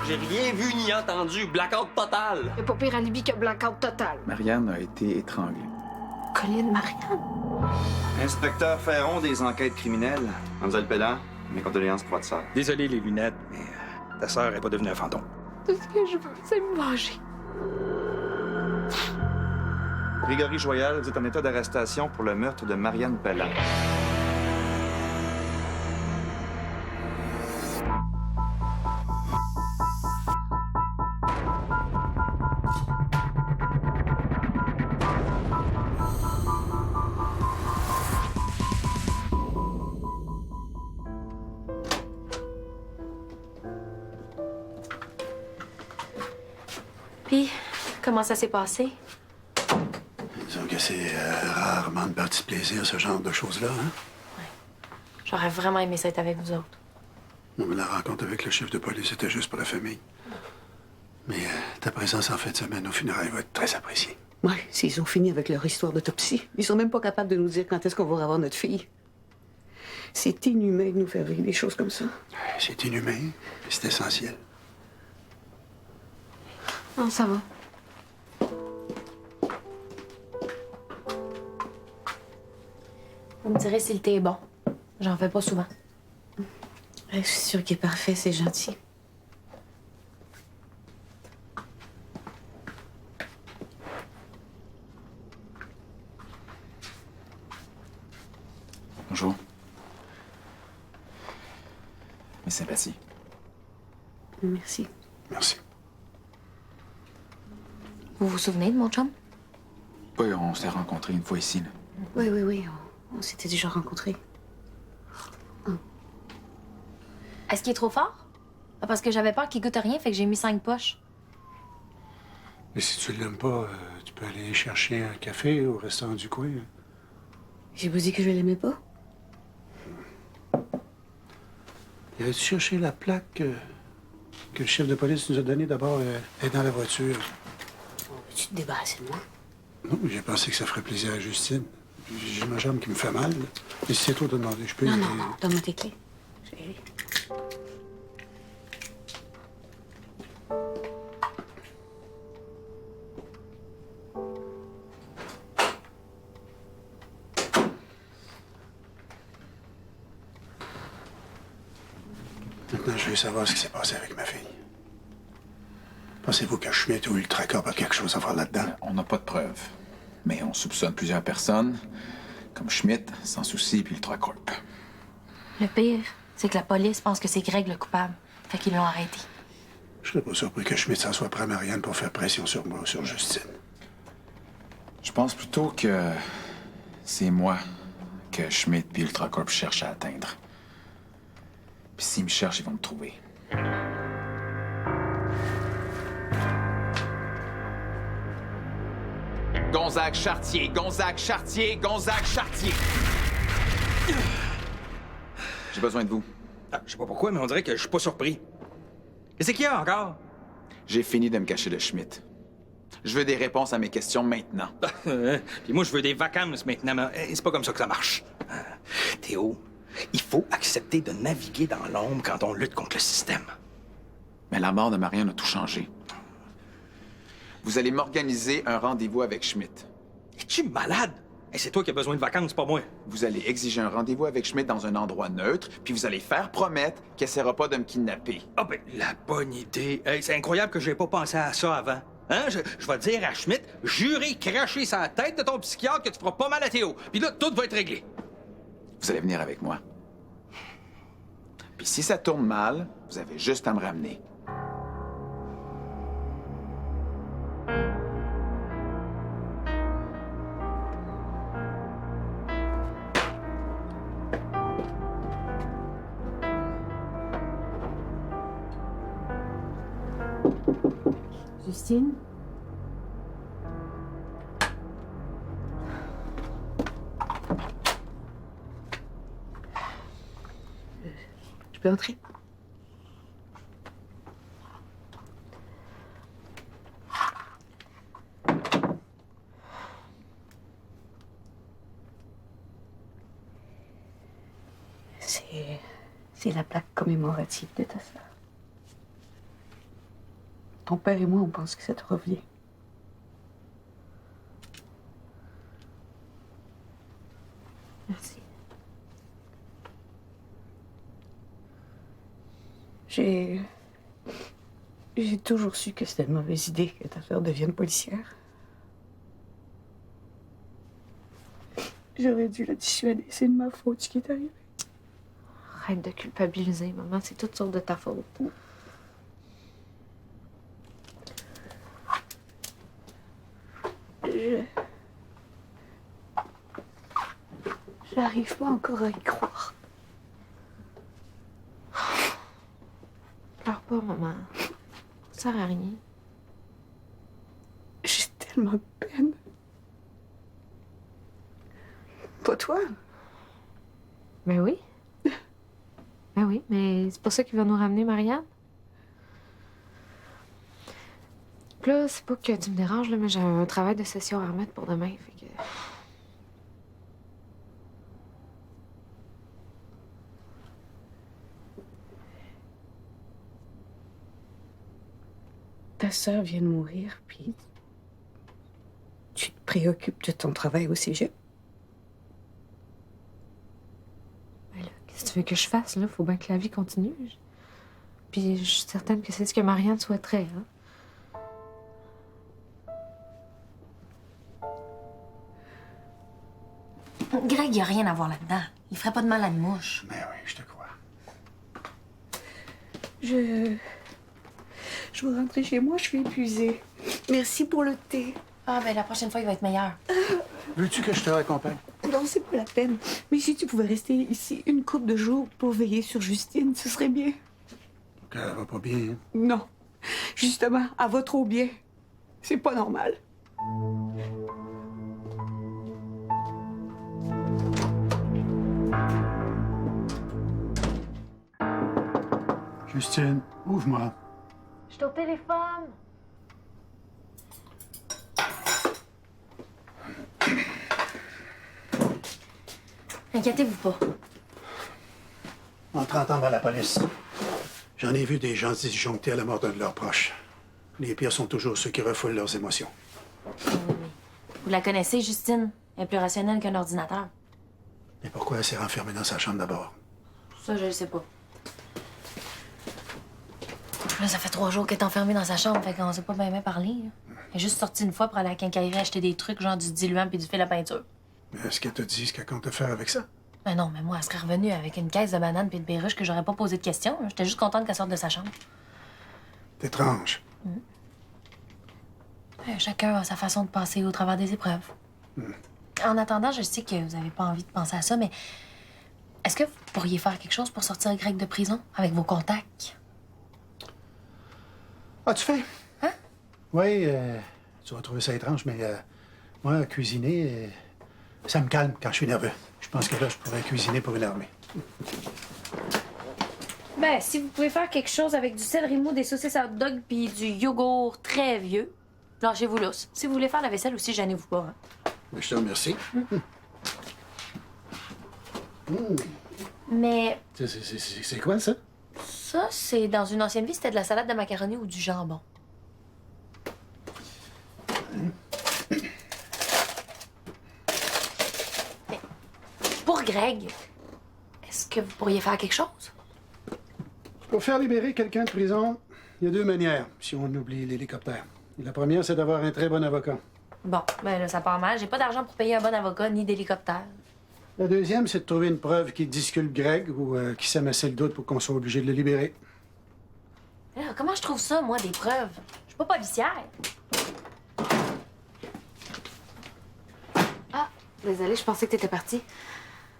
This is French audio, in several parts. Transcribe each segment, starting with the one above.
J'ai rien vu ni entendu. Blackout total. Y'a pas pire alibi que blackout total. Marianne a été étranglée. Colline Marianne. Inspecteur Ferron des enquêtes criminelles. Mademoiselle Pellant, mes condoléances pour votre sœur. Désolé les lunettes, mais ta sœur est pas devenue un fantôme. Tout ce que je veux, c'est me venger. Grégory Joyal, vous êtes en état d'arrestation pour le meurtre de Marianne Pellant. Puis, comment ça s'est passé? Disons que c'est rarement de partie de plaisir, ce genre de choses-là, hein? Ouais. J'aurais vraiment aimé ça être avec vous autres. Non, mais la rencontre avec le chef de police était juste pour la famille. Mais ta présence en fin de semaine aux funérailles va être très appréciée. Ouais, s'ils ont fini avec leur histoire d'autopsie, ils sont même pas capables de nous dire quand est-ce qu'on va revoir notre fille. C'est inhumain de nous faire vivre des choses comme ça. C'est inhumain, mais c'est essentiel. Non, ça va. Vous me direz si le thé est bon. J'en fais pas souvent. Je suis sûre qu'il est parfait, c'est gentil. Bonjour. Mes sympathies. Merci. Merci. Vous vous souvenez de mon chum? Oui, on s'est rencontrés une fois ici. Là. Oui, on s'était déjà rencontrés. Est-ce qu'il est trop fort? Ah, parce que j'avais peur qu'il goûte rien, fait que j'ai mis 5 poches. Mais si tu l'aimes pas, tu peux aller chercher un café au restaurant du coin. J'ai pas dit que je l'aimais pas. Avais-tu cherché la plaque que le chef de police nous a donnée d'abord? Elle est dans la voiture. Tu te débarrasses de moi? Non, j'ai pensé que ça ferait plaisir à Justine. J'ai ma jambe qui me fait mal. Là. Mais si c'est toi de demander, je peux... Non, donne-moi tes clés. Je vais y aller. Maintenant, je veux savoir ce qui s'est passé avec ma fille. Pensez-vous que Schmidt ou Ultracorp a quelque chose à voir là-dedans? On n'a pas de preuves. Mais on soupçonne plusieurs personnes, comme Schmidt, Sans Souci, puis Ultracorp. Le pire, c'est que la police pense que c'est Greg le coupable. Fait qu'ils l'ont arrêté. Je serais pas surpris que Schmidt s'en soit pris à Marianne pour faire pression sur moi ou sur Justine. Je pense plutôt que c'est moi que Schmidt puis Ultracorp cherchent à atteindre. Puis s'ils me cherchent, ils vont me trouver. Gonzague Chartier, Gonzague Chartier, Gonzague Chartier. J'ai besoin de vous. Ah, je sais pas pourquoi, mais on dirait que je suis pas surpris. Qu'est-ce qu'il y a encore? J'ai fini de me cacher de Schmidt. Je veux des réponses à mes questions maintenant. Puis moi, je veux des vacances maintenant, mais c'est pas comme ça que ça marche. Théo, il faut accepter de naviguer dans l'ombre quand on lutte contre le système. Mais la mort de Marianne a tout changé. Vous allez m'organiser un rendez-vous avec Schmidt. Es-tu malade? Hey, c'est toi qui as besoin de vacances, pas moi. Vous allez exiger un rendez-vous avec Schmidt dans un endroit neutre, puis vous allez faire promettre qu'il n'essaiera pas de me kidnapper. Ah ben, la bonne idée. Hey, c'est incroyable que j'ai pas pensé à ça avant. Hein? Je vais dire à Schmidt, jurer, cracher sa tête de ton psychiatre que tu feras pas mal à Théo. Puis là, tout va être réglé. Vous allez venir avec moi. Puis si ça tourne mal, vous avez juste à me ramener. Justine? Je peux entrer? C'est la plaque commémorative de ta sœur. Ton père et moi, on pense que ça te revient. Merci. J'ai toujours su que c'était une mauvaise idée que ta sœur devienne policière. J'aurais dû la dissuader. C'est de ma faute ce qui est arrivé. Arrête de culpabiliser, maman. C'est toute sorte de ta faute. J'arrive pas encore à y croire. Pleure pas, maman. Ça sert à rien. J'ai tellement de peine. Pas toi? Ben oui. Ben oui, mais c'est pas ça qui va nous ramener, Marianne. Puis là, c'est pas que tu me déranges, là, mais j'ai un travail de session à remettre pour demain, fait que... Ta sœur vient de mourir, puis tu te préoccupes de ton travail au cégep? Ben là, qu'est-ce que tu veux que je fasse, là? Faut bien que la vie continue. Puis je suis certaine que c'est ce que Marianne souhaiterait, hein? Greg, il a rien à voir là-dedans. Il ferait pas de mal à une mouche. Mais oui, je te crois. Je veux rentrer chez moi, je suis épuisée. Merci pour le thé. Ah, ben la prochaine fois, il va être meilleur. Veux-tu que je te raccompagne? Non, c'est pas la peine. Mais si tu pouvais rester ici une couple de jours pour veiller sur Justine, ce serait bien. Elle va pas bien, hein? Non. Justement, elle va trop bien. C'est pas normal. Justine, ouvre-moi. Je suis au téléphone. Inquiétez-vous pas. En 30 ans dans la police, j'en ai vu des gens se disjoncter à la mort d'un de leurs proches. Les pires sont toujours ceux qui refoulent leurs émotions. Vous la connaissez, Justine? Elle est plus rationnelle qu'un ordinateur. Et pourquoi elle s'est renfermée dans sa chambre d'abord? Ça, je le sais pas. Là, ça fait 3 jours qu'elle est enfermée dans sa chambre, fait qu'on s'est pas bien parlé. Là. Elle est juste sortie une fois pour aller à la quincaillerie acheter des trucs, genre du diluant puis du fil à peinture. Mais est-ce qu'elle te dit ce qu'elle compte faire avec ça? Ben non, mais moi, elle serait revenue avec une caisse de bananes puis de perruches que j'aurais pas posé de questions. J'étais juste contente qu'elle sorte de sa chambre. C'est étrange. Chacun a sa façon de passer au travers des épreuves. En attendant, je sais que vous avez pas envie de penser à ça, mais est-ce que vous pourriez faire quelque chose pour sortir Greg de prison avec vos contacts? Ah, tu fais? Hein? Oui, tu vas trouver ça étrange, mais moi, cuisiner, ça me calme quand je suis nerveux. Je pense que là, je pourrais cuisiner pour une armée. Ben, si vous pouvez faire quelque chose avec du céleri mou, des saucisses hot dog puis du yogourt très vieux, lâchez-vous là. Si vous voulez faire la vaisselle aussi, gênez-vous pas. Hein? Je te remercie. Mais C'est quoi, ça? ça, c'est dans une ancienne vie, c'était de la salade de macaroni ou du jambon. Mais pour Greg, est-ce que vous pourriez faire quelque chose? Pour faire libérer quelqu'un de prison, il y a 2 manières, si on oublie l'hélicoptère. La première, c'est d'avoir un très bon avocat. Bon, ben là, ça part mal. J'ai pas d'argent pour payer un bon avocat ni d'hélicoptère. La deuxième, c'est de trouver une preuve qui disculpe Greg ou qui sème assez le doute pour qu'on soit obligé de le libérer. Là, comment je trouve ça, moi, des preuves? Je suis pas policière. Ah, désolée, je pensais que t'étais partie.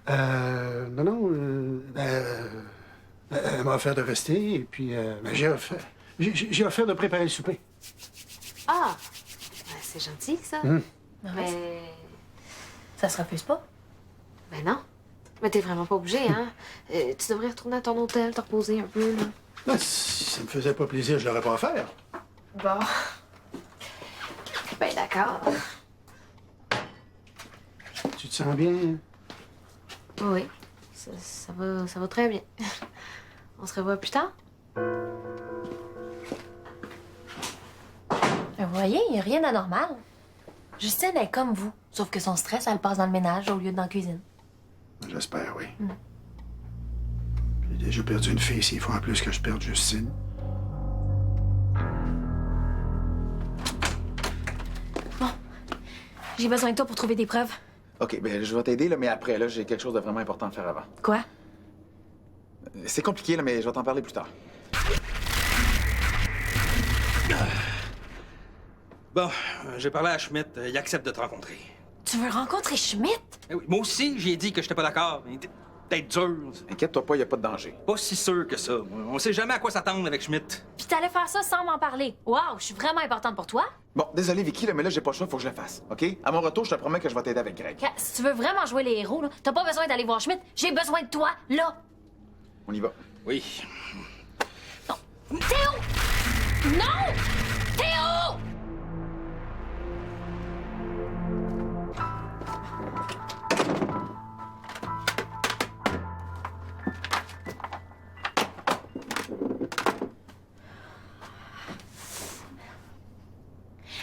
Non, elle m'a offert de rester, et puis j'ai offert de préparer le souper. Ah! Ben, c'est gentil, ça. Mais... Ça se refuse pas? Ben non. Mais t'es vraiment pas obligé, hein? Tu devrais retourner à ton hôtel, te reposer un peu, là. Ben, si ça me faisait pas plaisir, je l'aurais pas à faire. Bon. Ben d'accord. Tu te sens bien? Oui. Ça va très bien. On se revoit plus tard? surveiller, il n'y a rien d'anormal. Justine est comme vous, sauf que son stress, elle passe dans le ménage au lieu de dans la cuisine. J'espère, oui. J'ai déjà perdu une fille, s'il faut en plus que je perde Justine. J'ai besoin de toi pour trouver des preuves. OK, ben je vais t'aider, là, mais après, là, j'ai quelque chose de vraiment important à faire avant. Quoi? C'est compliqué, là, mais je vais t'en parler plus tard. Bon, j'ai parlé à Schmidt. Il accepte de te rencontrer. Tu veux rencontrer Schmidt? Eh oui, moi aussi, j'ai dit que j'étais pas d'accord. Mais t'es peut-être dur. Inquiète-toi pas, il a pas de danger. Pas si sûr que ça. On sait jamais à quoi s'attendre avec Schmidt. Puis t'allais faire ça sans m'en parler. Wow, je suis vraiment importante pour toi. Bon, désolé, Vicky, là, mais là, j'ai pas le choix, faut que je le fasse, OK? À mon retour, je te promets que je vais t'aider avec Greg. Si tu veux vraiment jouer les héros, là, t'as pas besoin d'aller voir Schmidt. J'ai besoin de toi, là. On y va. Oui. Non. Théo! Non! Théo!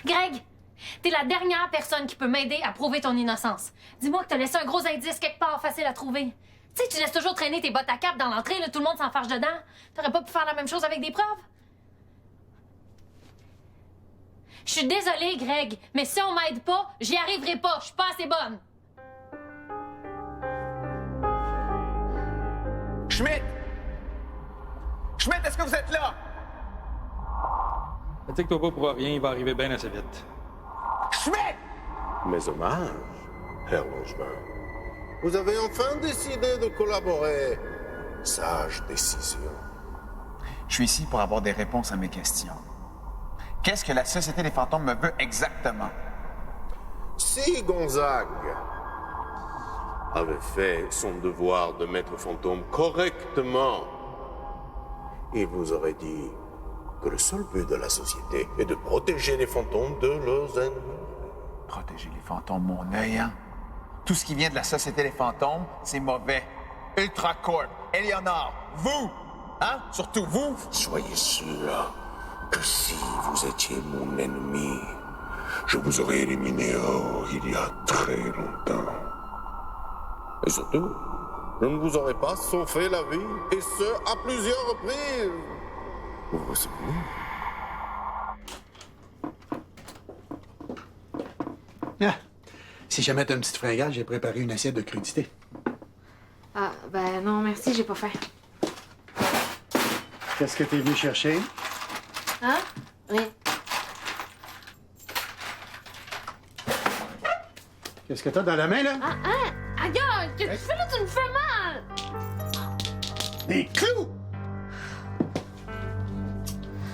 Greg, t'es la dernière personne qui peut m'aider à prouver ton innocence. Dis-moi que t'as laissé un gros indice quelque part facile à trouver. Tu sais, tu laisses toujours traîner tes bottes à cap dans l'entrée, là, tout le monde s'enfarge dedans. T'aurais pas pu faire la même chose avec des preuves? Je suis désolée, Greg, mais si on m'aide pas, j'y arriverai pas. Je suis pas assez bonne. Schmidt! Schmidt, est-ce que vous êtes là? Fatigue-toi pas pour rien, il va arriver bien assez vite. Schmidt! Mes hommages, Herr Langevin. Vous avez enfin décidé de collaborer. Sage décision. Je suis ici pour avoir des réponses à mes questions. Qu'est-ce que la Société des fantômes me veut exactement? Si Gonzague avait fait son devoir de maître fantôme correctement, il vous aurait dit que le seul but de la société est de protéger les fantômes de leurs ennemis. Protéger les fantômes, mon œil, hein? Tout ce qui vient de la Société des fantômes, c'est mauvais. Ultracorp, Eleonore, vous! Hein? Surtout vous! Soyez sûr que si vous étiez mon ennemi, je vous aurais éliminé il y a très longtemps. Et surtout, je ne vous aurais pas sauvé la vie, et ce, à plusieurs reprises. Vous vous souvenez? Ah, si jamais t'as une petite fringale, j'ai préparé une assiette de crudité. Ah, ben non, merci, j'ai pas faim. Qu'est-ce que t'es venu chercher? Hein? Rien. Qu'est-ce que t'as dans la main, là? Ah, hein? Aïe, qu'est-ce que tu fais là? Tu me fais mal! Des clous!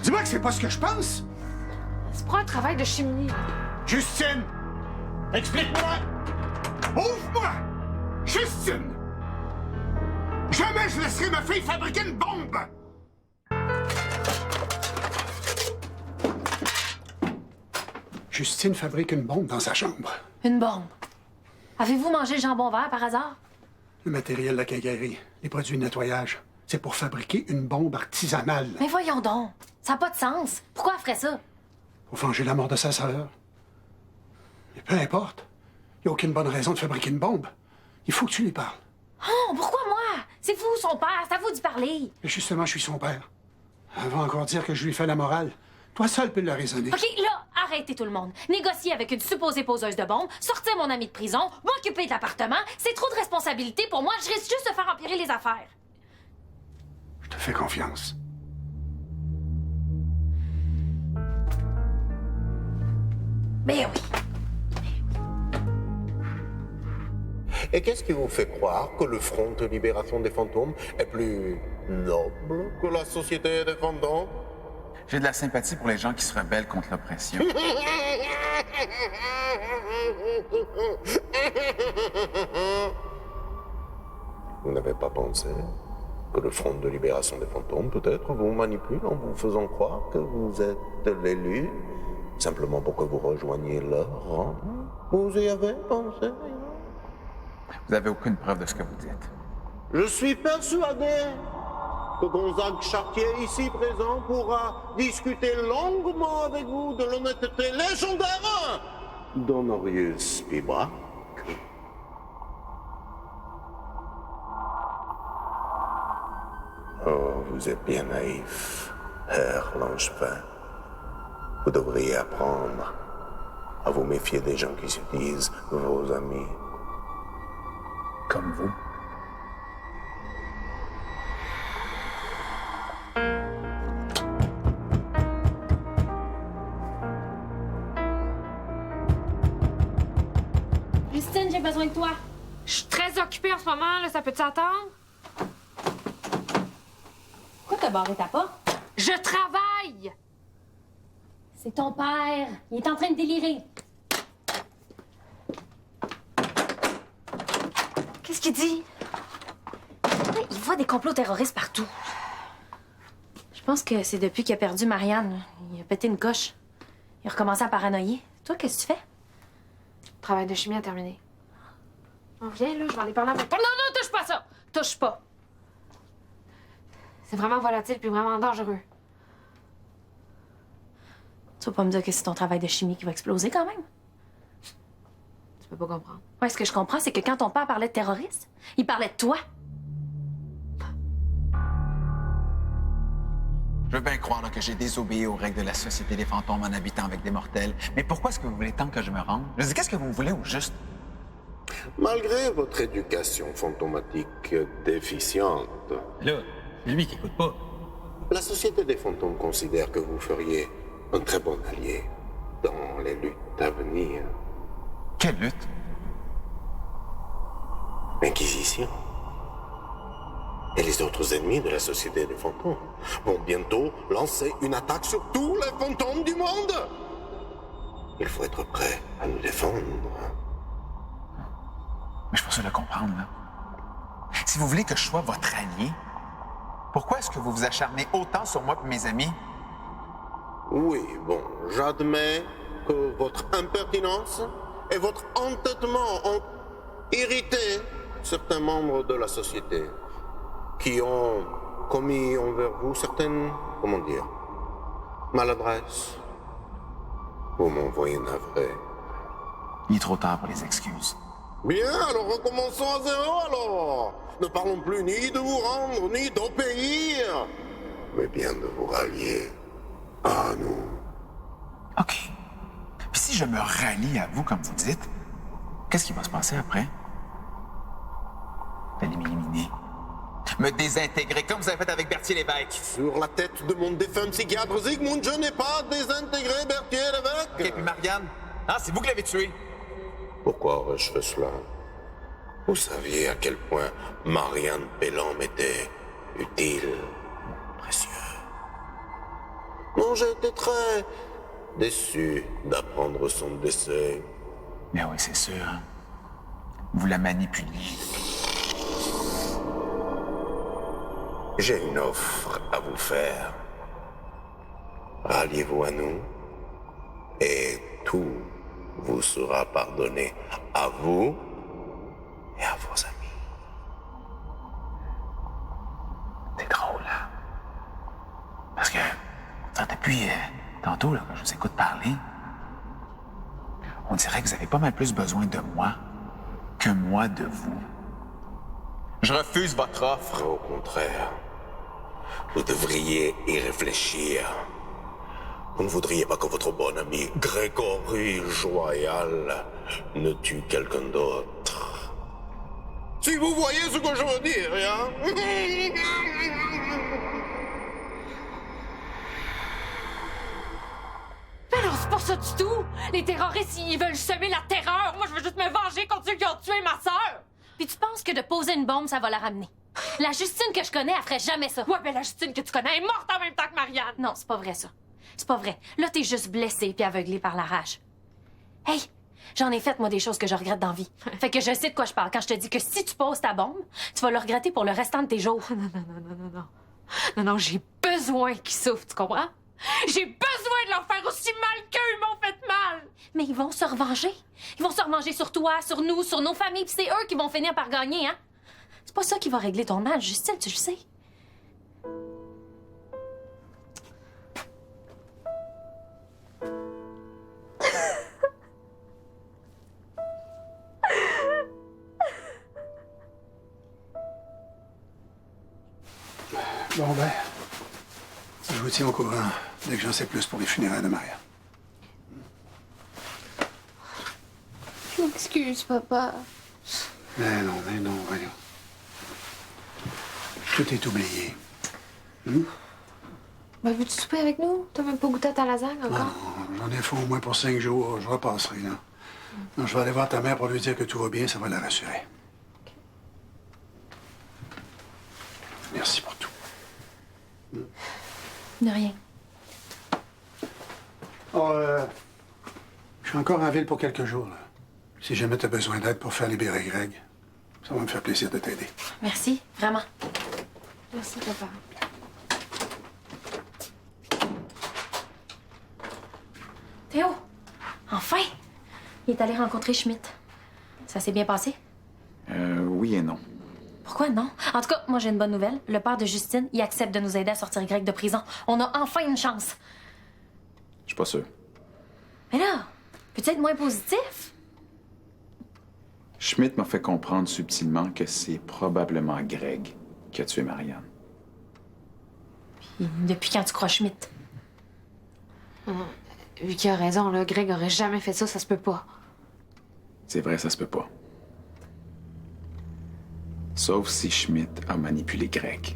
Dis-moi que c'est pas ce que je pense! C'est pas un travail de chimie. Justine! Explique-moi! Ouvre-moi! Justine! Jamais je laisserai ma fille fabriquer une bombe! Justine fabrique une bombe dans sa chambre. Une bombe. Avez-vous mangé le jambon vert par hasard? Le matériel de la quincaillerie, les produits de nettoyage, c'est pour fabriquer une bombe artisanale. Mais voyons donc. Ça n'a pas de sens. Pourquoi elle ferait ça? Pour venger la mort de sa sœur. Mais peu importe. Il n'y a aucune bonne raison de fabriquer une bombe. Il faut que tu lui parles. Oh, pourquoi moi? C'est vous, son père. C'est à vous d'y parler. Et justement, je suis son père. Elle va encore dire que je lui fais la morale. Toi seul peux le raisonner. OK, là, arrêtez tout le monde. Négocier avec une supposée poseuse de bombes, sortir mon ami de prison, m'occuper de l'appartement, c'est trop de responsabilité pour moi. Je risque juste de faire empirer les affaires. Je te fais confiance. Mais oui. Et qu'est-ce qui vous fait croire que le Front de libération des fantômes est plus noble que la Société des fantômes? J'ai de la sympathie pour les gens qui se rebellent contre l'oppression. Vous n'avez pas pensé que le Front de libération des fantômes peut-être vous manipule en vous faisant croire que vous êtes l'élu, simplement pour que vous rejoigniez leur rang? Vous y avez pensé? Vous avez aucune preuve de ce que vous dites. Je suis persuadé que Gonzague Chartier, ici présent, pourra discuter longuement avec vous de l'honnêteté légendaire d'Honorius Pibrac. Oh, vous êtes bien naïf, Herr Langevin. Vous devriez apprendre à vous méfier des gens qui se disent vos amis. Comme vous. Justine, j'ai besoin de toi. Je suis très occupée en ce moment, là, ça peut t'attendre? Pourquoi t'as barré ta porte? Je travaille! C'est ton père. Il est en train de délirer. Qu'est-ce qu'il dit? Il voit des complots terroristes partout. Je pense que c'est depuis qu'il a perdu Marianne. Il a pété une coche. Il a recommencé à paranoïer. Toi, qu'est-ce que tu fais? Le travail de chimie a terminé. On vient, là, je vais aller parler à mon père. Non, non, touche pas ça! Touche pas! C'est vraiment volatile puis vraiment dangereux. Tu vas pas me dire que c'est ton travail de chimie qui va exploser quand même? Tu peux pas comprendre. Ouais, ce que je comprends, c'est que quand ton père parlait de terroristes, il parlait de toi. Je veux bien croire là, que j'ai désobéi aux règles de la Société des fantômes en habitant avec des mortels. Mais pourquoi est-ce que vous voulez tant que je me rende? Je dis, qu'est-ce que vous voulez au juste? Malgré votre éducation fantomatique déficiente, Là, c'est lui qui écoute pas. la Société des fantômes considère que vous feriez un très bon allié dans les luttes à venir. Quelle lutte? L'Inquisition et les autres ennemis de la Société des fantômes vont bientôt lancer une attaque sur tous les fantômes du monde. Il faut être prêt à nous défendre. Mais je suis pas sûr de comprendre, là. Si vous voulez que je sois votre allié, pourquoi est-ce que vous vous acharnez autant sur moi et mes amis? Oui, bon, j'admets que votre impertinence et votre entêtement ont irrité certains membres de la société qui ont commis envers vous certaines, comment dire, maladresses. Vous m'envoyez navré. Il est trop tard pour les excuses. Bien, alors recommençons à zéro alors. Ne parlons plus ni de vous rendre, ni d'obéir, mais bien de vous rallier à nous. OK. Puis si je me rallie à vous, comme vous dites, qu'est-ce qui va se passer après? Vous allez m'éliminer. Me désintégrer, comme vous avez fait avec Berthier Lévesque. Sur la tête de mon défunt psychiatre Zygmunt, je n'ai pas désintégré Berthier Lévesque. OK, puis Marianne? Ah, c'est vous qui l'avez tué. Pourquoi aurais-je fait cela? Vous saviez à quel point Marianne Pelham m'était utile, précieux. Non, j'ai été très déçu d'apprendre son décès. Mais oui, c'est sûr. Vous la manipuliez. J'ai une offre à vous faire. Ralliez-vous à nous et tout vous sera pardonné à vous et à vos amis. C'est drôle, hein? Parce que, depuis tantôt, là, quand je vous écoute parler, on dirait que vous avez pas mal plus besoin de moi que moi de vous. Je refuse votre offre. Au contraire, vous devriez y réfléchir. Vous ne voudriez pas que votre bon ami Grégory Joyal ne tue quelqu'un d'autre. Si vous voyez ce que je veux dire, hein? Mais non, c'est pas ça du tout! Les terroristes, ils veulent semer la terreur! Moi, je veux juste me venger contre ceux qui ont tué ma sœur! Puis tu penses que de poser une bombe, ça va la ramener? La Justine que je connais, elle ferait jamais ça. Ouais, ben la Justine que tu connais est morte en même temps que Marianne! Non, c'est pas vrai, ça. C'est pas vrai. Là, t'es juste blessée puis aveuglée par la rage. Hey! J'en ai fait, moi, des choses que je regrette dans la vie. Fait que je sais de quoi je parle quand je te dis que si tu poses ta bombe, tu vas le regretter pour le restant de tes jours. Non, non, j'ai besoin qu'ils souffrent, tu comprends? J'ai besoin de leur faire aussi mal qu'eux, ils m'ont fait mal! Mais ils vont se revenger. Ils vont se revenger sur toi, sur nous, sur nos familles, puis c'est eux qui vont finir par gagner, hein? C'est pas ça qui va régler ton mal, Justine, tu le sais. Bon, ben, je vous tiens au courant dès que j'en sais plus pour les funérailles de Marianne. Je m'excuse, papa. Mais non, voyons. Tout est oublié. Ben, veux-tu souper avec nous? T'as même pas goûté à ta lasagne encore? Non, j'en ai fait au moins pour 5 jours. Je repasserai, là. Non, je vais aller voir ta mère pour lui dire que tout va bien, ça va la rassurer. Merci pour tout. De rien. Oh, je suis encore en ville pour quelques jours, là. Si jamais tu as besoin d'aide pour faire libérer Greg, ça va me faire plaisir de t'aider. Merci, vraiment. Merci, papa. Théo, enfin! Il est allé rencontrer Schmidt. Ça s'est bien passé? Oui et non. Pourquoi non? En tout cas, moi j'ai une bonne nouvelle. Le père de Justine, il accepte de nous aider à sortir Greg de prison. On a enfin une chance. Je suis pas sûr. Mais là, peut-être être moins positif? Schmidt m'a fait comprendre subtilement que c'est probablement Greg qui a tué Marianne. Puis, depuis quand tu crois Schmidt? Vicky a raison, là. Greg aurait jamais fait ça se peut pas. C'est vrai, ça se peut pas. Sauf si Schmidt a manipulé Greg.